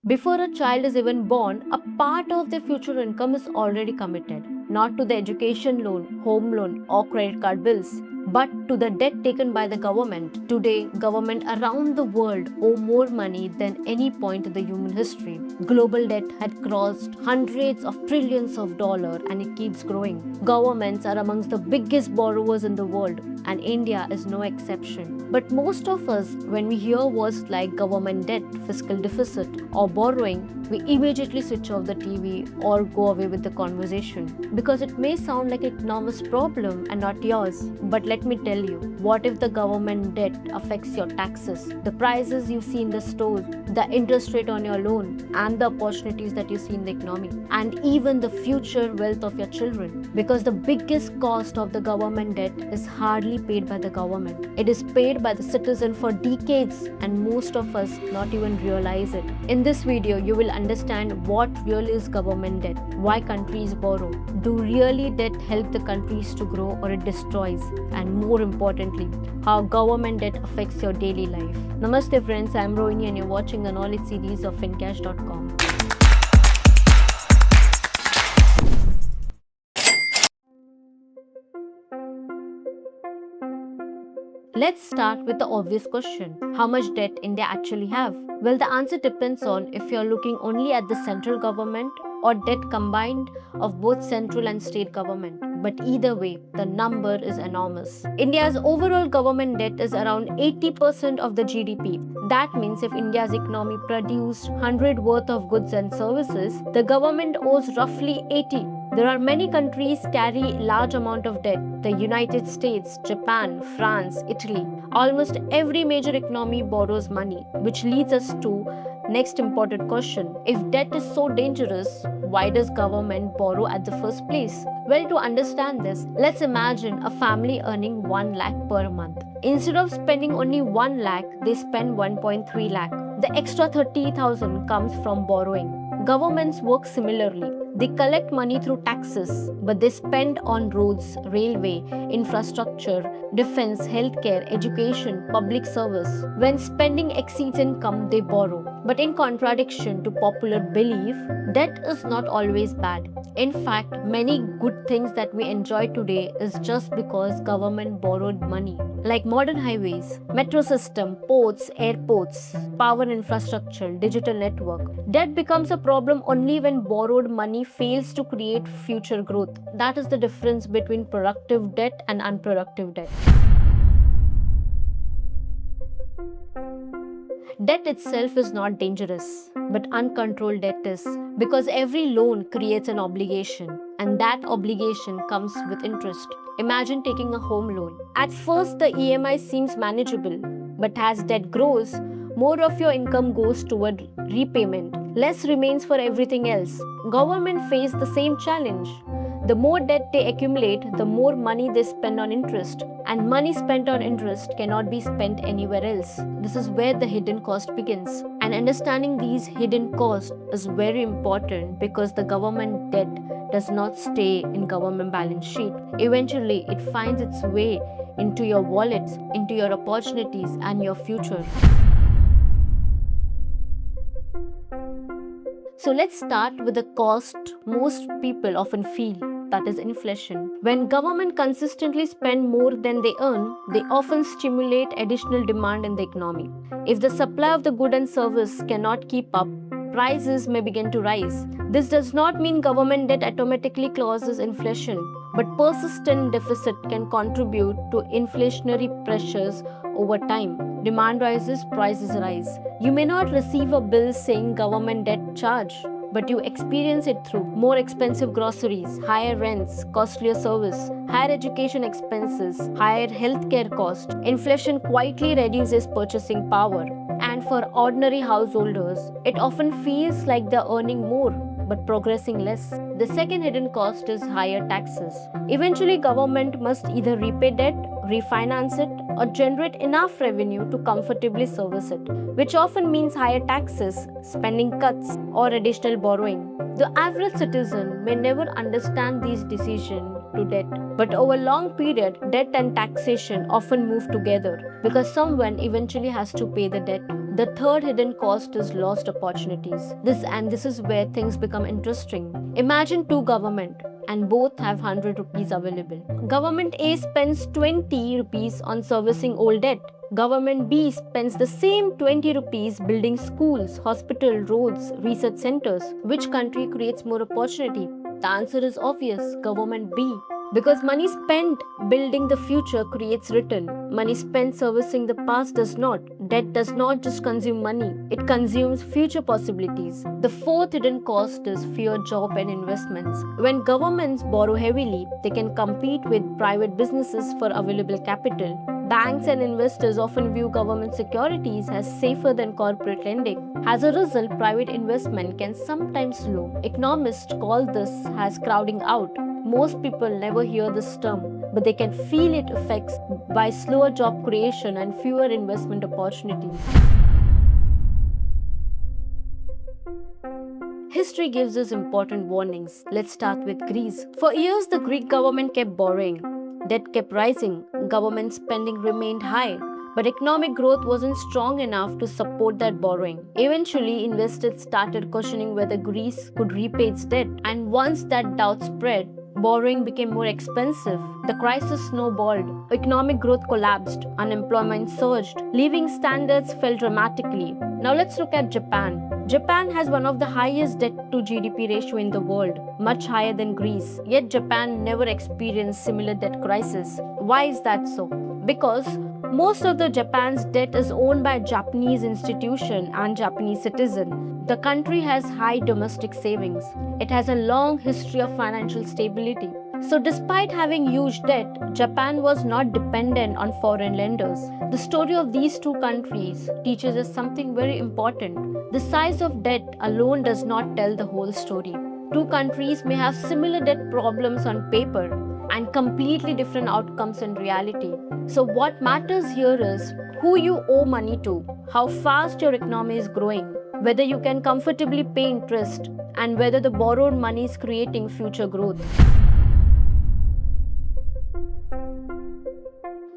Before a child is even born, a part of their future income is already committed, not to the education loan, home loan, or credit card bills, but to the debt taken by the government. Today, government around the world owe more money than any point in the human history. Global debt had crossed hundreds of trillions of dollars and it keeps growing. Governments are amongst the biggest borrowers in the world, and India is no exception. But most of us, when we hear words like government debt, fiscal deficit, or borrowing, we immediately switch off the TV or go away with the conversation because it may sound like an enormous problem and not yours. But let me tell you, what if the government debt affects your taxes, the prices you see in the store, the interest rate on your loan, and the opportunities that you see in the economy, and even the future wealth of your children? Because the biggest cost of the government debt is hardly paid by the government. It is paid by the citizen for decades, and most of us not even realize it. In this video, you will understand what really is government debt, why countries borrow, do really debt help the countries to grow or it destroys, and more importantly, how government debt affects your daily life. Namaste friends, I am Rohini and you're watching the knowledge series of Fincash.com. Let's start with the obvious question. How much debt India actually have? Well, the answer depends on if you're looking only at the central government or debt combined of both central and state government. But either way, the number is enormous. India's overall government debt is around 80% of the GDP. That means if India's economy produced 100 worth of goods and services, the government owes roughly 80. There are many countries carry large amount of debt. The United States, Japan, France, Italy. Almost every major economy borrows money, which leads us to next important question. If debt is so dangerous, why does government borrow at the first place? Well, to understand this, let's imagine a family earning 1 lakh per month. Instead of spending only 1 lakh, they spend 1.3 lakh. The extra 30,000 comes from borrowing. Governments work similarly. They collect money through taxes, but they spend on roads, railway, infrastructure, defense, healthcare, education, public service. When spending exceeds income, they borrow. But in contradiction to popular belief, debt is not always bad. In fact, many good things that we enjoy today is just because government borrowed money. Like modern highways, metro system, ports, airports, power infrastructure, digital network. Debt becomes a problem only when borrowed money fails to create future growth. That is the difference between productive debt and unproductive debt. Debt itself is not dangerous, but uncontrolled debt is, because every loan creates an obligation, and that obligation comes with interest. Imagine taking a home loan. At first, the EMI seems manageable, but as debt grows, more of your income goes toward repayment. Less remains for everything else. Government face the same challenge. The more debt they accumulate, the more money they spend on interest. And money spent on interest cannot be spent anywhere else. This is where the hidden cost begins. And understanding these hidden costs is very important because the government debt does not stay in government balance sheet. Eventually, it finds its way into your wallets, into your opportunities and your future. So let's start with the cost most people often feel, that is inflation. When government consistently spend more than they earn, they often stimulate additional demand in the economy. If the supply of the good and service cannot keep up, prices may begin to rise. This does not mean government debt automatically causes inflation, but persistent deficit can contribute to inflationary pressures over time. Demand rises, prices rise. You may not receive a bill saying government debt charge, but you experience it through more expensive groceries, higher rents, costlier service, higher education expenses, higher healthcare costs. Inflation quietly reduces purchasing power. And for ordinary householders, it often feels like they're earning more but progressing less. The second hidden cost is higher taxes. Eventually, government must either repay debt, refinance it, or generate enough revenue to comfortably service it, which often means higher taxes, spending cuts, or additional borrowing. The average citizen may never understand these decisions to debt. But over long period, debt and taxation often move together because someone eventually has to pay the debt. The third hidden cost is lost opportunities. This is where things become interesting. Imagine two government and both have 100 rupees available. Government A spends 20 rupees on servicing old debt. Government B spends the same 20 rupees building schools, hospital, roads, research centers. Which country creates more opportunity? The answer is obvious, government B. Because money spent building the future creates return. Money spent servicing the past does not. Debt does not just consume money, it consumes future possibilities. The fourth hidden cost is fewer job and investments. When governments borrow heavily, they can compete with private businesses for available capital. Banks and investors often view government securities as safer than corporate lending. As a result, private investment can sometimes slow. Economists call this as crowding out. Most people never hear this term, but they can feel its effects by slower job creation and fewer investment opportunities. History gives us important warnings. Let's start with Greece. For years, the Greek government kept borrowing. Debt kept rising. Government spending remained high. But economic growth wasn't strong enough to support that borrowing. Eventually, investors started questioning whether Greece could repay its debt. And once that doubt spread, borrowing became more expensive. The crisis snowballed. Economic growth collapsed. Unemployment surged. Living standards fell dramatically. Now let's look at Japan. Japan has one of the highest debt to GDP ratio in the world, much higher than Greece. Yet Japan never experienced similar debt crisis. Why is that so? Because most of the Japan's debt is owned by Japanese institution and Japanese citizen. The country has high domestic savings. It has a long history of financial stability. So despite having huge debt, Japan was not dependent on foreign lenders. The story of these two countries teaches us something very important. The size of debt alone does not tell the whole story. Two countries may have similar debt problems on paper and completely different outcomes in reality. So what matters here is who you owe money to, how fast your economy is growing, whether you can comfortably pay interest, and whether the borrowed money is creating future growth.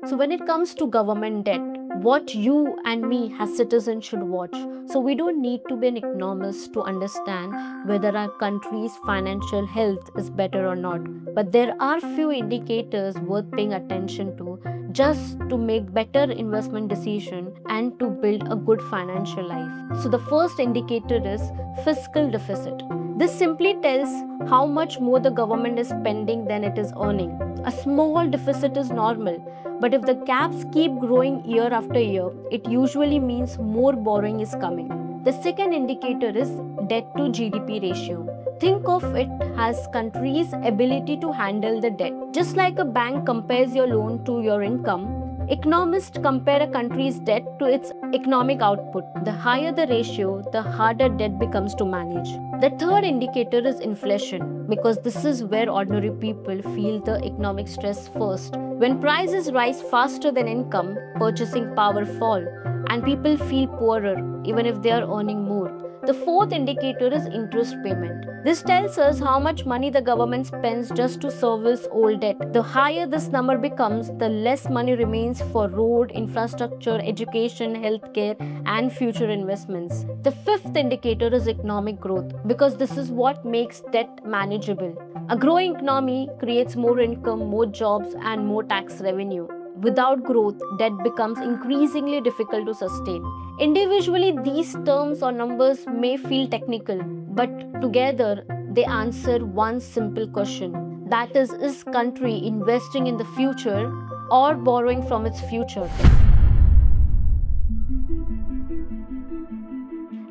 So when it comes to government debt, what you and me as citizens should watch. So we don't need to be an economist to understand whether our country's financial health is better or not. But there are few indicators worth paying attention to just to make better investment decision and to build a good financial life. So the first indicator is fiscal deficit. This simply tells how much more the government is spending than it is earning. A small deficit is normal, but if the gaps keep growing year after year, it usually means more borrowing is coming. The second indicator is debt to GDP ratio. Think of it as country's ability to handle the debt. Just like a bank compares your loan to your income, economists compare a country's debt to its economic output. The higher the ratio, the harder debt becomes to manage. The third indicator is inflation, because this is where ordinary people feel the economic stress first. When prices rise faster than income, purchasing power fall, and people feel poorer even if they are earning more. The fourth indicator is interest payment. This tells us how much money the government spends just to service old debt. The higher this number becomes, the less money remains for road, infrastructure, education, healthcare, and future investments. The fifth indicator is economic growth, because this is what makes debt manageable. A growing economy creates more income, more jobs, and more tax revenue. Without growth, debt becomes increasingly difficult to sustain. Individually, these terms or numbers may feel technical, but together they answer one simple question. That is country investing in the future or borrowing from its future?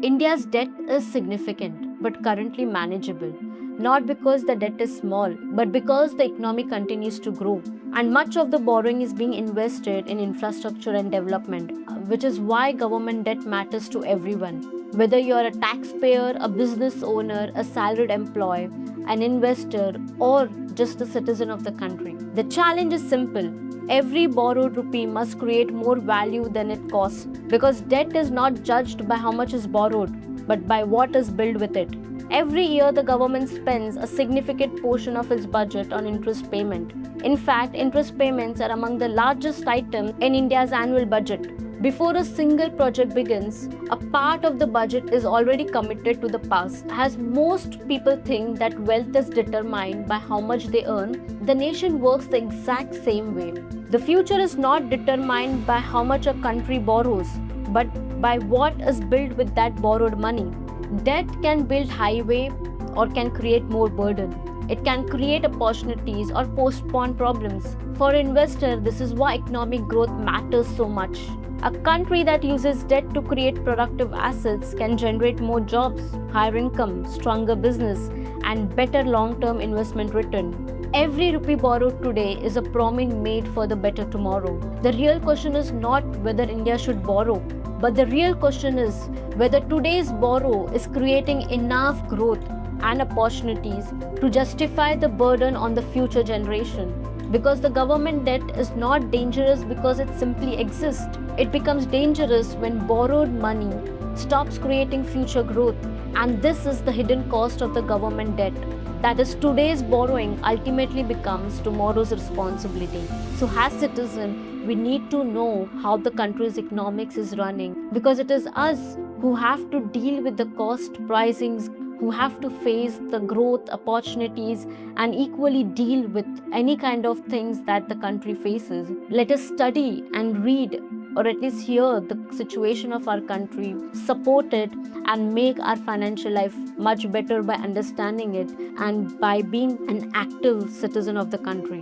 India's debt is significant but currently manageable. Not because the debt is small, but because the economy continues to grow. And much of the borrowing is being invested in infrastructure and development, which is why government debt matters to everyone. Whether you're a taxpayer, a business owner, a salaried employee, an investor, or just a citizen of the country. The challenge is simple. Every borrowed rupee must create more value than it costs, because debt is not judged by how much is borrowed, but by what is built with it. Every year, the government spends a significant portion of its budget on interest payment. In fact, interest payments are among the largest items in India's annual budget. Before a single project begins, a part of the budget is already committed to the past. As most people think that wealth is determined by how much they earn, the nation works the exact same way. The future is not determined by how much a country borrows, but by what is built with that borrowed money. Debt can build highway or can create more burden. It can create opportunities or postpone problems. For investors, this is why economic growth matters so much. A country that uses debt to create productive assets can generate more jobs, higher income, stronger business, and better long-term investment return. Every rupee borrowed today is a promise made for the better tomorrow. The real question is not whether India should borrow, but the real question is whether today's borrow is creating enough growth and opportunities to justify the burden on the future generation. Because the government debt is not dangerous because it simply exists. It becomes dangerous when borrowed money stops creating future growth. And this is the hidden cost of the government debt. That is, today's borrowing ultimately becomes tomorrow's responsibility. So, as citizens, we need to know how the country's economics is running, because it is us who have to deal with the cost pricings, who have to face the growth opportunities and equally deal with any kind of things that the country faces. Let us study and read, or at least hear the situation of our country, support it, and make our financial life much better by understanding it and by being an active citizen of the country.